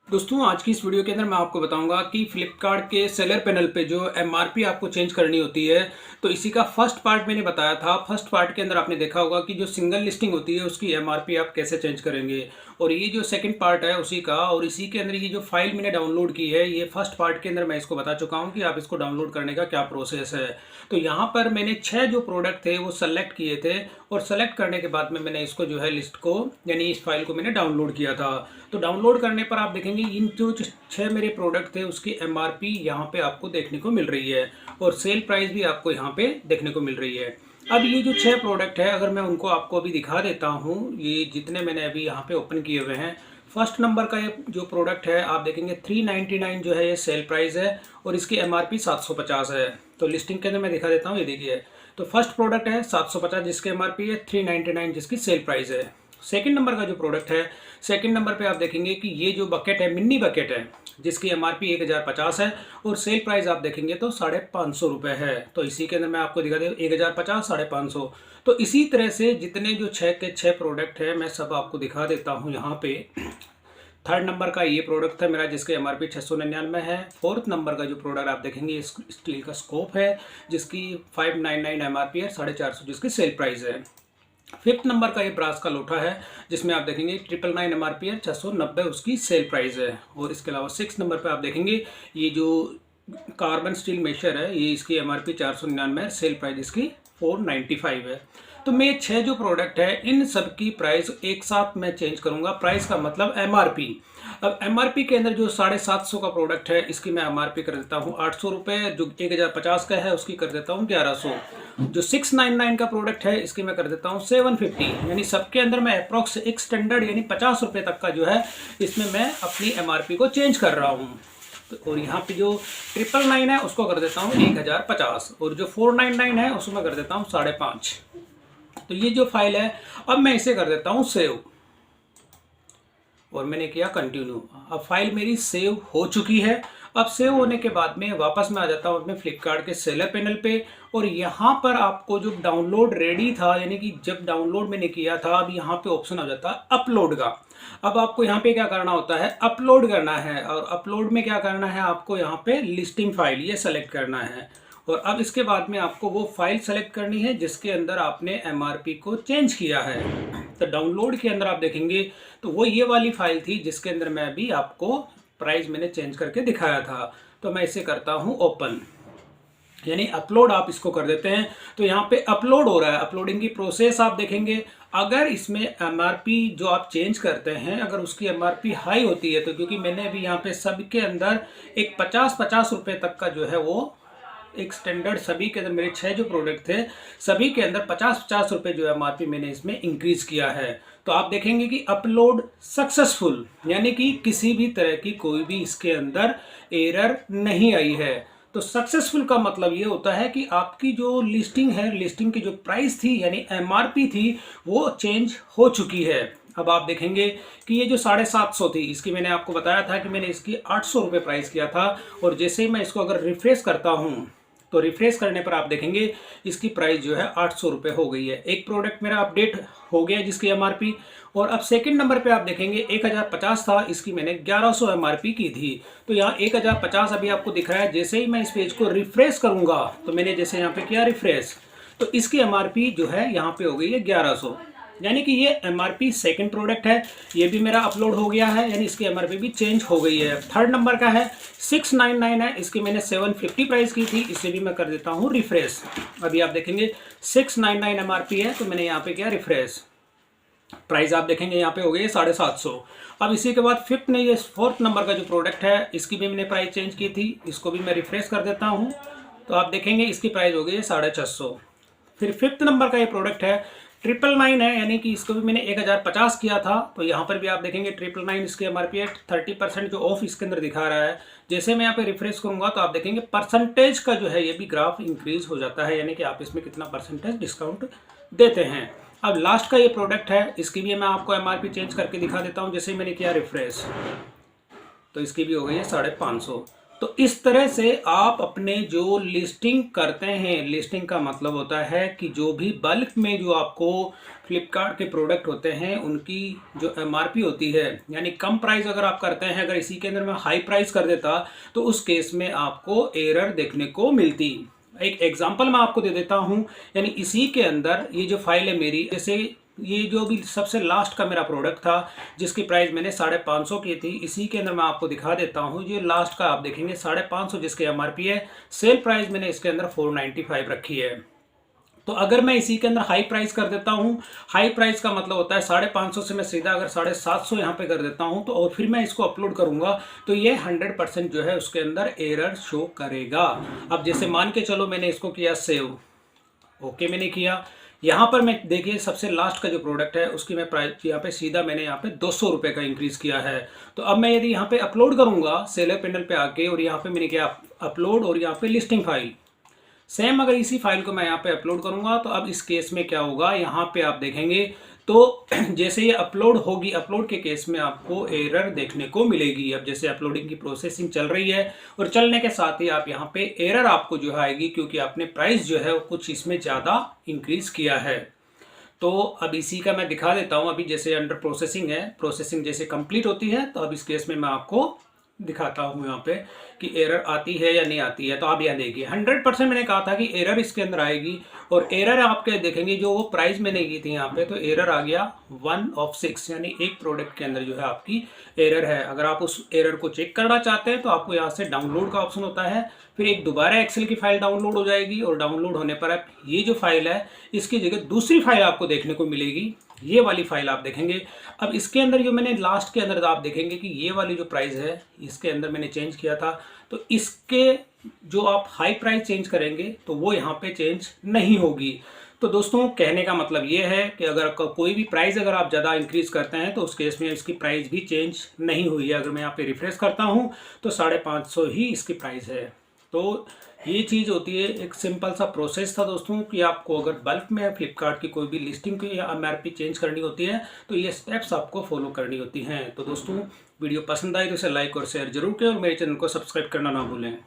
दोस्तों आज की इस वीडियो के अंदर मैं आपको बताऊंगा कि फ्लिपकार्ट के सेलर पैनल पे जो एमआरपी आपको चेंज करनी होती है। तो इसी का फर्स्ट पार्ट मैंने बताया था। फर्स्ट पार्ट के अंदर आपने देखा होगा कि जो सिंगल लिस्टिंग होती है उसकी एमआरपी आप कैसे चेंज करेंगे, और ये जो सेकंड पार्ट है उसी का, और इसी के अंदर ये जो फाइल मैंने डाउनलोड की है ये फर्स्ट पार्ट के अंदर मैं इसको बता चुका हूँ कि आप इसको डाउनलोड करने का क्या प्रोसेस है। तो यहाँ पर मैंने 6 जो प्रोडक्ट थे वो सेलेक्ट किए थे, और सेलेक्ट करने के बाद में मैंने इसको जो है लिस्ट को यानी इस फाइल को मैंने डाउनलोड किया था। तो डाउनलोड करने पर आप देखेंगे इन जो 6 मेरे प्रोडक्ट थे उसकी एमआरपी यहाँ पे आपको देखने को मिल रही है, और सेल प्राइस भी आपको यहाँ पे देखने को मिल रही है। अब ये जो 6 प्रोडक्ट है अगर मैं उनको आपको अभी दिखा देता हूँ, ये जितने मैंने अभी यहाँ पे ओपन किए हुए हैं। फर्स्ट नंबर का ये जो प्रोडक्ट है आप देखेंगे 399 जो है ये सेल प्राइस है, और इसकी एमआरपी 750 है। तो लिस्टिंग के अंदर मैं दिखा देता हूँ, ये देखिए। तो फर्स्ट प्रोडक्ट है 750 जिसकी एमआरपी है, 399 जिसकी सेल प्राइस है। सेकंड नंबर का जो प्रोडक्ट है, सेकंड नंबर पे आप देखेंगे कि ये जो बकेट है मिनी बकेट है जिसकी एमआरपी 1050 है, और सेल प्राइस आप देखेंगे तो 550 रुपये है। तो इसी के अंदर मैं आपको दिखा दूँ 1050 550। तो इसी तरह से जितने जो 6 के 6 प्रोडक्ट है मैं सब आपको दिखा देता हूँ यहाँ पे। थर्ड नंबर का ये प्रोडक्ट था मेरा जिसकी एमआरपी 699 है। फोर्थ नंबर का जो प्रोडक्ट आप देखेंगे स्टील का स्कोप है जिसकी 599 एमआरपी है, 450 जिसकी सेल प्राइस है। फिफ्थ नंबर का ये ब्रास का लोटा है जिसमें आप देखेंगे 999 एमआरपी है, 690 उसकी सेल प्राइस है। और इसके अलावा 6 नंबर पे आप देखेंगे ये जो कार्बन स्टील मेशर है ये इसकी एमआरपी 499 है, सेल प्राइस इसकी 495 है। तो मैं 6 जो प्रोडक्ट है इन सब की प्राइस एक साथ मैं चेंज करूंगा। प्राइस का मतलब एमआरपी। अब एमआरपी के अंदर जो 750 का प्रोडक्ट है इसकी मैं एमआरपी कर देता हूँ 800 रुपये, जो 1050 का है उसकी कर देता हूँ 1100। जो 699 का प्रोडक्ट है इसकी मैं कर देता हूँ 750। यानी सबके अंदर मैं अप्रॉक्स एक स्टैंडर्ड यानी 50 रुपये तक का जो है इसमें मैं अपनी एमआरपी को चेंज कर रहा हूँ। तो और यहाँ पे जो 999 है उसको कर देता हूँ 1050, और जो 499 है उसको मैं कर देता हूँ 550। तो ये जो फाइल है अब मैं इसे कर देता हूँ सेव, और मैंने किया कंटिन्यू। अब फाइल मेरी सेव हो चुकी है। अब सेव होने के बाद में वापस मैं आ जाता हूँ अपने फ्लिपकार्ट के सेलर पैनल पे, और यहाँ पर आपको जो डाउनलोड रेडी था यानी कि जब डाउनलोड मैंने किया था अब यहाँ पे ऑप्शन आ जाता है अपलोड का। अब आपको यहाँ पे क्या करना होता है, अपलोड करना है। और अपलोड में क्या करना है, आपको यहाँ पे लिस्टिंग फाइल ये सेलेक्ट करना है, और अब इसके बाद में आपको वो फाइल सेलेक्ट करनी है जिसके अंदर आपने एमआरपी को चेंज किया है। तो डाउनलोड के अंदर आप देखेंगे तो वो ये वाली फाइल थी जिसके अंदर मैं अभी आपको प्राइस मैंने चेंज करके दिखाया था। तो मैं इसे करता हूँ ओपन, यानी अपलोड आप इसको कर देते हैं। तो यहाँ पे अपलोड हो रहा है। अपलोडिंग की प्रोसेस आप देखेंगे, अगर इसमें एमआरपी जो आप चेंज करते हैं अगर उसकी एमआरपी हाई होती है, तो क्योंकि मैंने अभी यहाँ पे सबके अंदर एक 50-50 रुपये तक का जो है वो एक स्टैंडर्ड सभी के अंदर मेरे 6 जो प्रोडक्ट थे सभी के अंदर 50-50 रुपये जो एमआरपी मैंने इसमें इंक्रीज किया है। तो आप देखेंगे कि अपलोड सक्सेसफुल, यानी कि किसी भी तरह की कोई भी इसके अंदर एरर नहीं आई है। तो सक्सेसफुल का मतलब ये होता है कि आपकी जो लिस्टिंग है, लिस्टिंग की जो प्राइस थी यानी एमआरपी थी वो चेंज हो चुकी है। अब आप देखेंगे कि ये जो 750 थी इसकी मैंने आपको बताया था कि मैंने इसकी 800 रुपये प्राइस किया था, और जैसे ही मैं इसको अगर रिफ्रेश करता हूँ तो रिफ्रेश करने पर आप देखेंगे इसकी प्राइस जो है 800 रुपये हो गई है। एक प्रोडक्ट मेरा अपडेट हो गया जिसकी एमआरपी। और अब सेकंड नंबर पे आप देखेंगे 1050 था, इसकी मैंने 1100 एमआरपी की थी। तो यहाँ 1050 अभी आपको दिख रहा है। जैसे ही मैं इस पेज को रिफ्रेश करूंगा तो मैंने जैसे यहाँ पे किया रिफ्रेश, तो इसकी एमआरपी जो है यहाँ पे हो गई है 1100। यानी कि ये एमआरपी सेकंड प्रोडक्ट है, ये भी मेरा अपलोड हो गया है, यानी इसकी एमआरपी भी चेंज हो गई है। थर्ड नंबर का है 699 है, इसकी मैंने 750 प्राइस की थी, इसे भी मैं कर देता हूँ रिफ्रेश। अभी आप देखेंगे 699 एमआरपी है, तो मैंने यहाँ पे किया रिफ्रेश। प्राइस आप देखेंगे यहाँ पे हो गई 750। अब इसी के बाद फिफ्थ ने ये फोर्थ नंबर का जो प्रोडक्ट है इसकी भी मैंने प्राइस चेंज की थी, इसको भी मैं रिफ्रेश कर देता हूँ। तो आप देखेंगे इसकी प्राइस हो गई है 650। फिर फिफ्थ नंबर का ये प्रोडक्ट है 999 है, यानी कि इसको भी मैंने 1050 किया था। तो यहाँ पर भी आप देखेंगे 999 इसकी एमआरपी है, 30% जो ऑफ इसके अंदर दिखा रहा है। जैसे मैं यहाँ पे रिफ्रेश करूंगा तो आप देखेंगे परसेंटेज का जो है ये भी ग्राफ इंक्रीज हो जाता है, यानी कि आप इसमें कितना परसेंटेज डिस्काउंट देते हैं। अब लास्ट का ये प्रोडक्ट है, इसकी भी मैं आपको एमआरपी चेंज करके दिखा देता हूँ। जैसे मैंने किया रिफ्रेश तो इसकी भी हो गई है 550। तो इस तरह से आप अपने जो लिस्टिंग करते हैं, लिस्टिंग का मतलब होता है कि जो भी बल्क में जो आपको फ्लिपकार्ट के प्रोडक्ट होते हैं उनकी जो एमआरपी होती है, यानी कम प्राइस अगर आप करते हैं, अगर इसी के अंदर मैं हाई प्राइस कर देता तो उस केस में आपको एरर देखने को मिलती। एक एग्जांपल मैं आपको दे देता हूं, यानी इसी के अंदर ये जो फाइल है मेरी, जैसे ये जो भी सबसे लास्ट का मेरा प्रोडक्ट था जिसकी प्राइस मैंने 550 की थी, इसी के अंदर मैं आपको दिखा देता हूँ। ये लास्ट का आप देखेंगे 550 जिसकी एमआरपी है, सेल प्राइस मैंने इसके अंदर 495 रखी है। तो अगर मैं इसी के अंदर हाई प्राइस कर देता हूँ, हाई प्राइस का मतलब होता है 550 से मैं सीधा अगर 750 यहाँ पे कर देता हूँ, तो और फिर मैं इसको अपलोड करूंगा तो ये 100% जो है उसके अंदर एरर शो करेगा। अब जैसे मान के चलो मैंने इसको किया सेव, ओके मैंने किया, यहाँ पर मैं देखिए सबसे लास्ट का जो प्रोडक्ट है उसकी मैं प्राइस यहाँ पे सीधा मैंने यहाँ पे 200 रुपये का इंक्रीज किया है। तो अब मैं यदि यहाँ पे अपलोड करूँगा सेलर पैनल पे आके, और यहाँ पे मैंने किया अपलोड और यहाँ पे लिस्टिंग फाइल, सेम अगर इसी फाइल को मैं यहाँ पे अपलोड करूँगा तो अब इस केस में क्या होगा, यहाँ पे आप देखेंगे तो जैसे ये अपलोड होगी, अपलोड के केस में आपको एरर देखने को मिलेगी। अब जैसे अपलोडिंग की प्रोसेसिंग चल रही है और चलने के साथ ही आप यहाँ पे एरर आपको जो आएगी, क्योंकि आपने प्राइस जो है वो कुछ इसमें ज़्यादा इंक्रीज किया है। तो अब इसी का मैं दिखा देता हूँ, अभी जैसे अंडर प्रोसेसिंग है, प्रोसेसिंग जैसे कंप्लीट होती है तो अब इस केस में मैं आपको दिखाता हूँ यहाँ पे कि एरर आती है या नहीं आती है। तो आप यहाँ देखिए 100% मैंने कहा था कि एरर इसके अंदर आएगी, और एरर आपके देखेंगे जो वो प्राइस मैंने की थी यहाँ पे, तो एरर आ गया 1 of 6, यानी एक प्रोडक्ट के अंदर जो है आपकी एरर है। अगर आप उस एरर को चेक करना चाहते हैं तो आपको यहाँ से डाउनलोड का ऑप्शन होता है, फिर एक दोबारा एक्सेल की फाइल डाउनलोड हो जाएगी, और डाउनलोड होने पर आप ये जो फाइल है इसकी जगह दूसरी फाइल आपको देखने को मिलेगी, ये वाली फाइल आप देखेंगे। अब इसके अंदर जो मैंने लास्ट के अंदर आप देखेंगे कि ये वाली जो प्राइस है इसके अंदर मैंने चेंज किया था, तो इसके जो आप हाई प्राइस चेंज करेंगे तो वो यहाँ पे चेंज नहीं होगी। तो दोस्तों कहने का मतलब ये है कि अगर कोई भी प्राइस अगर आप ज़्यादा इंक्रीज करते हैं तो उस केस में इसकी प्राइस भी चेंज नहीं हुई है। अगर मैं यहाँ पे रिफ्रेश करता हूँ तो 550 ही इसकी प्राइस है। तो ये चीज़ होती है, एक सिंपल सा प्रोसेस था दोस्तों कि आपको अगर बल्क में फ्लिपकार्ट की कोई भी लिस्टिंग की या एमआरपी चेंज करनी होती है तो ये स्टेप्स आपको फॉलो करनी होती हैं। तो दोस्तों वीडियो पसंद आई तो इसे लाइक और शेयर जरूर करें, और मेरे चैनल को सब्सक्राइब करना ना भूलें।